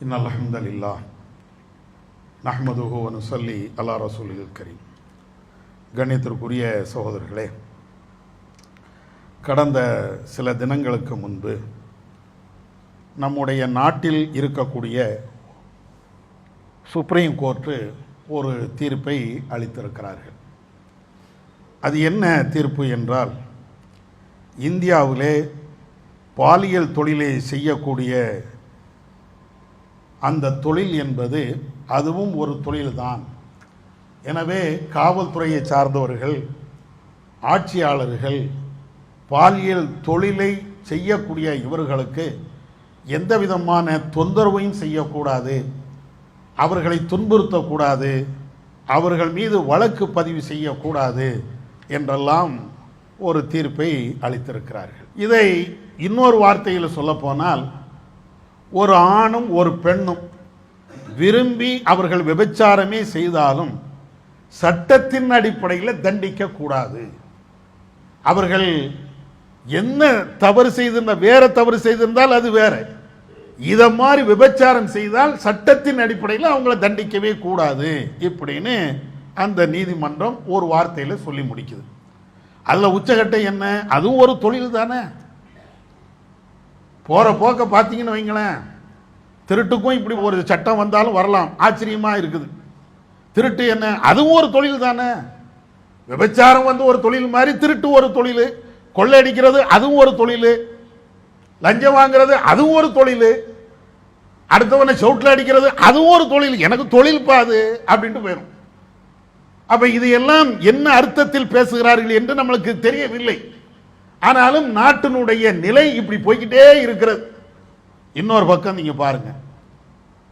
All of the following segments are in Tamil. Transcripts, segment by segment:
இன்னல் ஹம்தலில்லாஹ் நஹ்மதுஹு வ நுஸல்லி அலா ரசூலில் கரீம். கண்ணியத்திற்குரிய சகோதரர்களே, கடந்த சில தினங்களுக்கு முன்பு நம்முடைய நாட்டில் இருக்கக்கூடிய சுப்ரீம் கோர்ட்டு ஒரு தீர்ப்பை அளித்திருக்கிறார்கள். அது என்ன தீர்ப்பு என்றால், இந்தியாவிலே பாலியல் தொழிலை செய்யக்கூடிய அந்த தொழில் என்பது அதுவும் ஒரு தொழில்தான். எனவே காவல்துறையை சார்ந்தவர்கள், ஆட்சியாளர்கள் பாலியல் தொழிலை செய்யக்கூடிய இவர்களுக்கு எந்த விதமான தொந்தரவையும் செய்யக்கூடாது, அவர்களை துன்புறுத்தக்கூடாது, அவர்கள் மீது வழக்கு பதிவு செய்யக்கூடாது என்றெல்லாம் ஒரு தீர்ப்பை அளித்திருக்கிறார்கள். இதை இன்னொரு வார்த்தையில் சொல்லப்போனால், ஒரு ஆணும் ஒரு பெண்ணும் விரும்பி அவர்கள் விபச்சாரமே செய்தாலும் சட்டத்தின் அடிப்படையில் தண்டிக்க கூடாது. அவர்கள் என்ன தவறு செய்திருந்தால், வேற தவறு செய்திருந்தால் அது வேற, இதை மாதிரி விபச்சாரம் செய்தால் சட்டத்தின் அடிப்படையில் அவங்கள தண்டிக்கவே கூடாது இப்படின்னு அந்த நீதிமன்றம் ஒரு வார்த்தையில் சொல்லி முடிக்குது. அதில் உச்சகட்டம் என்ன? அதுவும் ஒரு தொழில் தானே. போகிற போக்க பார்த்தீங்கன்னு வைங்களேன், திருட்டுக்கும் இப்படி ஒரு சட்டம் வந்தாலும் வரலாம், ஆச்சரியமாக இருக்குது. திருட்டு என்ன? அதுவும் ஒரு தொழில் தானே. விபச்சாரம் வந்து ஒரு தொழில் மாதிரி திருட்டு ஒரு தொழில், கொள்ளையடிக்கிறது அதுவும் ஒரு தொழில், லஞ்சம் வாங்கிறது அதுவும் ஒரு தொழில், அடுத்தவனை சவுட்டில் அடிக்கிறது அதுவும் ஒரு தொழில். எனக்கு தொழில் பாது அப்படின்ட்டு போயிடும். அப்போ இதையெல்லாம் என்ன அர்த்தத்தில் பேசுகிறார்கள் என்று நம்மளுக்கு தெரியவில்லை. ஆனாலும் நாட்டினுடைய நிலை இப்படி போய்கிட்டே இருக்கிறது. இன்னொரு பக்கம் நீங்க பாருங்க,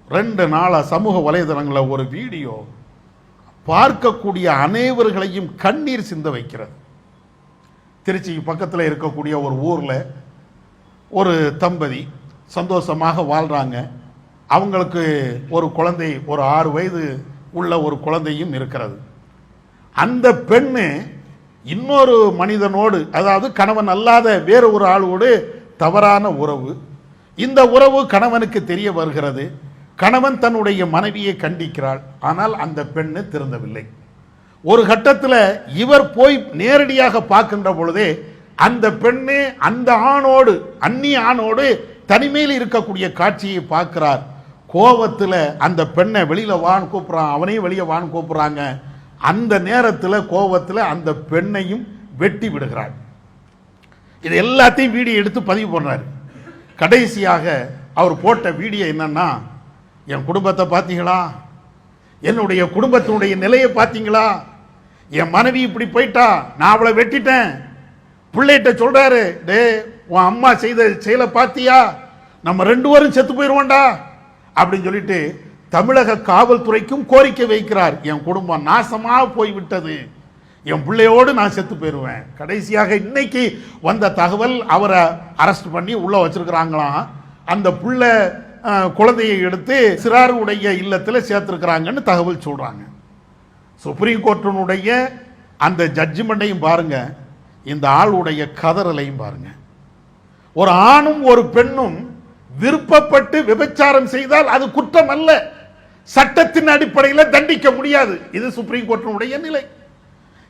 2 நாளா சமூக வலைதளங்களில் ஒரு வீடியோ பார்க்கக்கூடிய அனைவர்களையும் கண்ணீர் சிந்த வைக்கிறது. திருச்சி பக்கத்தில் இருக்கக்கூடிய ஒரு ஊரில் ஒரு தம்பதி சந்தோஷமாக வாழ்றாங்க. அவங்களுக்கு ஒரு குழந்தை, ஒரு 6 வயது உள்ள ஒரு குழந்தையும் இருக்கிறது. அந்த பெண்ணு இன்னொரு மனிதனோடு, அதாவது கணவன் அல்லாத வேறு ஒரு ஆளோடு தவறான உறவு. இந்த உறவு கணவனுக்கு தெரிய வருகிறது. கணவன் தன்னுடைய மனைவியை கண்டிக்கிறாள். ஆனால் அந்த பெண்ணு திருந்தவில்லை. ஒரு கட்டத்தில் இவர் போய் நேரடியாக பார்க்கின்ற பொழுதே அந்த பெண்ணு அந்த ஆணோடு, அந்நிய ஆணோடு தனிமையில் இருக்கக்கூடிய காட்சியை பார்க்கிறார். கோபத்தில் அந்த பெண்ணை வெளியில வான்னு கூப்பிடுறான், அவனையும் வெளியே வான்னு கூப்பிடுறாங்க. அந்த நேரத்தில் கோபத்தில் அந்த பெண்ணையும் வெட்டி விடுகிறார். இது எல்லாத்தையும் வீடியோ எடுத்து பதிவு பண்ணார். கடைசியாக அவர் போட்ட வீடியோ என்னன்னா, என் குடும்பத்தை பார்த்தீங்களா, என்னுடைய குடும்பத்தினுடைய நிலையை பார்த்தீங்களா, என் மனைவி இப்படி போயிட்டா, நான் அவளை வெட்டிட்டேன். பிள்ளைகிட்ட சொல்றாரு, டே உன் அம்மா செய்த செயலை பார்த்தியா, நம்ம 2 பேரும் செத்து போயிடுவோண்டா அப்படின்னு சொல்லிட்டு தமிழக காவல்துறைக்கும் கோரிக்கை வைக்கிறார். என் குடும்பம் நாசமாக போய்விட்டது, என் பிள்ளையோடு நான் செத்து போயிடுவேன். கடைசியாக இன்னைக்கு வந்த தகவல், அவரை அரெஸ்ட் பண்ணி உள்ள வச்சிருக்கிறாங்களாம். அந்த பிள்ளை குழந்தையை எடுத்து சிறாருடைய இல்லத்தில் சேர்த்திருக்கிறாங்கன்னு தகவல் சொல்றாங்க. சுப்ரீம் கோர்ட்டினுடைய அந்த ஜட்ஜ்மெண்ட்டையும் பாருங்க, இந்த ஆளுடைய கதறலையும் பாருங்க. ஒரு ஆணும் ஒரு பெண்ணும் விருப்பப்பட்டு விபச்சாரம் செய்தால் அது குற்றம் அல்ல, சட்டத்தின் அடிப்படையில் தண்டிக்க முடியாது. இது சுப்ரீம் கோர்ட்டினுடைய நிலை.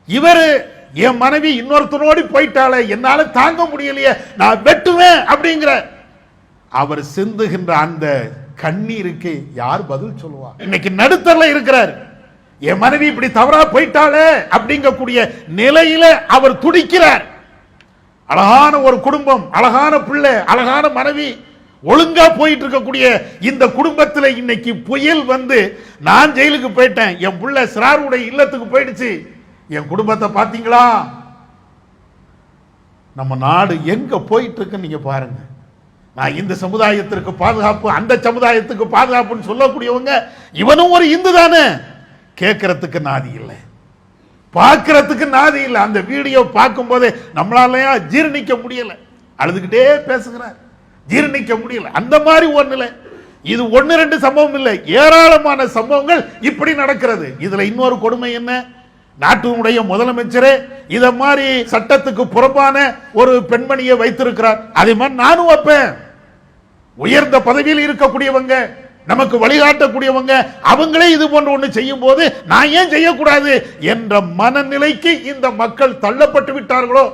இவர் என் மனைவி இன்னொருத்தரோடு போயிட்டாலே, என்னால தாங்க முடியலையே, நான் வெட்டுவேன் அப்படிங்கிற அவர் சிந்துகின்ற அந்த கண்ணீருக்கு யார் பதில் சொல்லுவா? இன்னைக்கு நடுத்தரல இருக்கிறார். என் மனைவி இப்படி தவறா போயிட்டாலே அப்படிங்கக்கூடிய நிலையில அவர் துடிக்கிறார். அழகான ஒரு குடும்பம், அழகான பிள்ளை, அழகான மனைவி, ஒழுங்கா போயிட்டு இருக்கக்கூடிய இந்த குடும்பத்தில் இன்னைக்கு புயல் வந்து, நான் ஜெயிலுக்கு போயிட்டேன், என் பிள்ளை சிறாருடைய இல்லத்துக்கு போயிடுச்சு, என் குடும்பத்தை பார்த்தீங்களா? நம்ம நாடு எங்க போயிட்டு இருக்கு நீங்க பாருங்க. நான் இந்த சமுதாயத்திற்கு பாதுகாப்பு, அந்த சமுதாயத்துக்கு பாதுகாப்புன்னு சொல்லக்கூடியவங்க, இவனும் ஒரு இந்து தானே, கேட்கறதுக்கு நாதி இல்லை, பார்க்கறதுக்கு நாதி இல்லை. அந்த வீடியோ பார்க்கும் போதே நம்மளாலயா ஜீரணிக்க முடியல, அழுதுகிட்டே பேசுகிறார், ஜீரணிக்க முடியல. அந்த மாதிரி ஒரு நிலை. இது 1-2 சம்பவம் இல்லை, ஏராளமான சம்பவங்கள் இப்படி நடக்கிறது. இதுல இன்னொரு கொடுமை என்ன, நாட்டினுடைய முதலமைச்சரே இத மாதிரி சட்டத்துக்கு புறம்பான ஒரு பெண்மணியை வைத்திருக்கிறார். அதே மாதிரி நானும் வைப்பேன். உயர்ந்த பதவியில் இருக்கக்கூடியவங்க, நமக்கு வழிகாட்டக்கூடியவங்க அவங்களே இது போன்ற ஒன்று செய்யும் போது நான் ஏன் செய்யக்கூடாது என்ற மனநிலைக்கு இந்த மக்கள் தள்ளப்பட்டு விட்டார்களோ,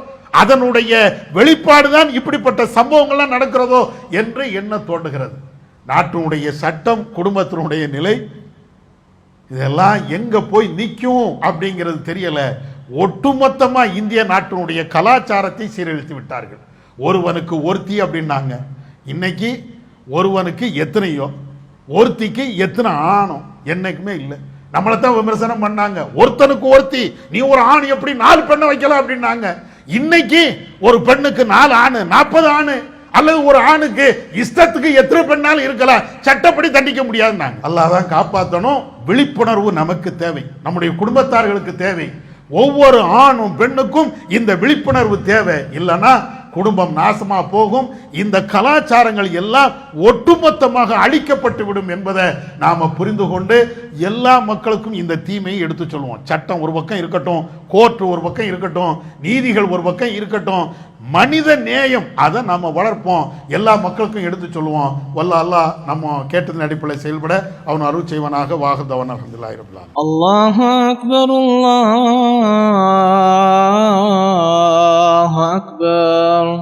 அதனுடைய வெளிப்பாடுதான் இப்படிப்பட்ட சம்பவங்கள்லாம் நடக்கிறதோ என்று எண்ண தோன்றுகிறது. நாட்டினுடைய சட்டம், குடும்பத்தினுடைய நிலை, இதெல்லாம் எங்க போய் நிற்கும் அப்படிங்கிறது தெரியல. ஒட்டுமொத்தமா இந்திய நாட்டினுடைய கலாச்சாரத்தை சீரழித்து விட்டார்கள். ஒருவனுக்கு ஒருத்தி அப்படின்னாங்க, இன்னைக்கு ஒருவனுக்கு எத்தனையோ, ஒருத்திக்கு எத்தனை ஆணோ, என்னைக்குமே இல்லை. நம்மளை தான் விமர்சனம் பண்ணாங்க, ஒருத்தனுக்கு ஒருத்தி, நீ ஒரு ஆண் எப்படி 4 பெண்ணை வைக்கலாம் அப்படின்னாங்க. இன்னைக்கு ஒரு பெண்ணுக்கு 4 ஆணு 40 ஆணு, அல்லது ஒரு ஆணுக்கு இஷ்டத்துக்கு எத்தனை பெண்ணாலும் இருக்கலாம், சட்டப்படி தண்டிக்க முடியாதுன்னாங்க. அல்லாஹ் தான் காப்பாற்றணும். விழிப்புணர்வு நமக்கு தேவை, நம்முடைய குடும்பத்தார்களுக்கு தேவை. ஒவ்வொரு ஆணும் பெண்ணுக்கும் இந்த விழிப்புணர்வு தேவை. இல்லைன்னா குடும்பம் நாசமா போகும். இந்த கலாச்சாரங்கள் எல்லாம் ஒட்டுமொத்தமாக அழிக்கப்பட்டு விடும் என்பதை நாம புரிந்து கொண்டு எல்லா மக்களுக்கும் இந்த தீமையை எடுத்து சொல்லுவோம். சட்டம் ஒரு பக்கம் இருக்கட்டும், கோர்ட் ஒரு பக்கம் இருக்கட்டும், நீதிகள் ஒரு பக்கம் இருக்கட்டும், மனித நேயம் அதை நம்ம வளர்ப்போம், எல்லா மக்களுக்கும் எடுத்து சொல்லுவோம். வல்ல அல்லாஹ் நம்ம கேட்டதன் அடிப்படையில் செயல்பட அவன் அருள் செய்வனாக. வாஹதவன் அல்ஹம்துலில்லாஹி ரப்பில் ஆலமீன். அல்லாஹு அக்பர், அல்லாஹு அக்பர்.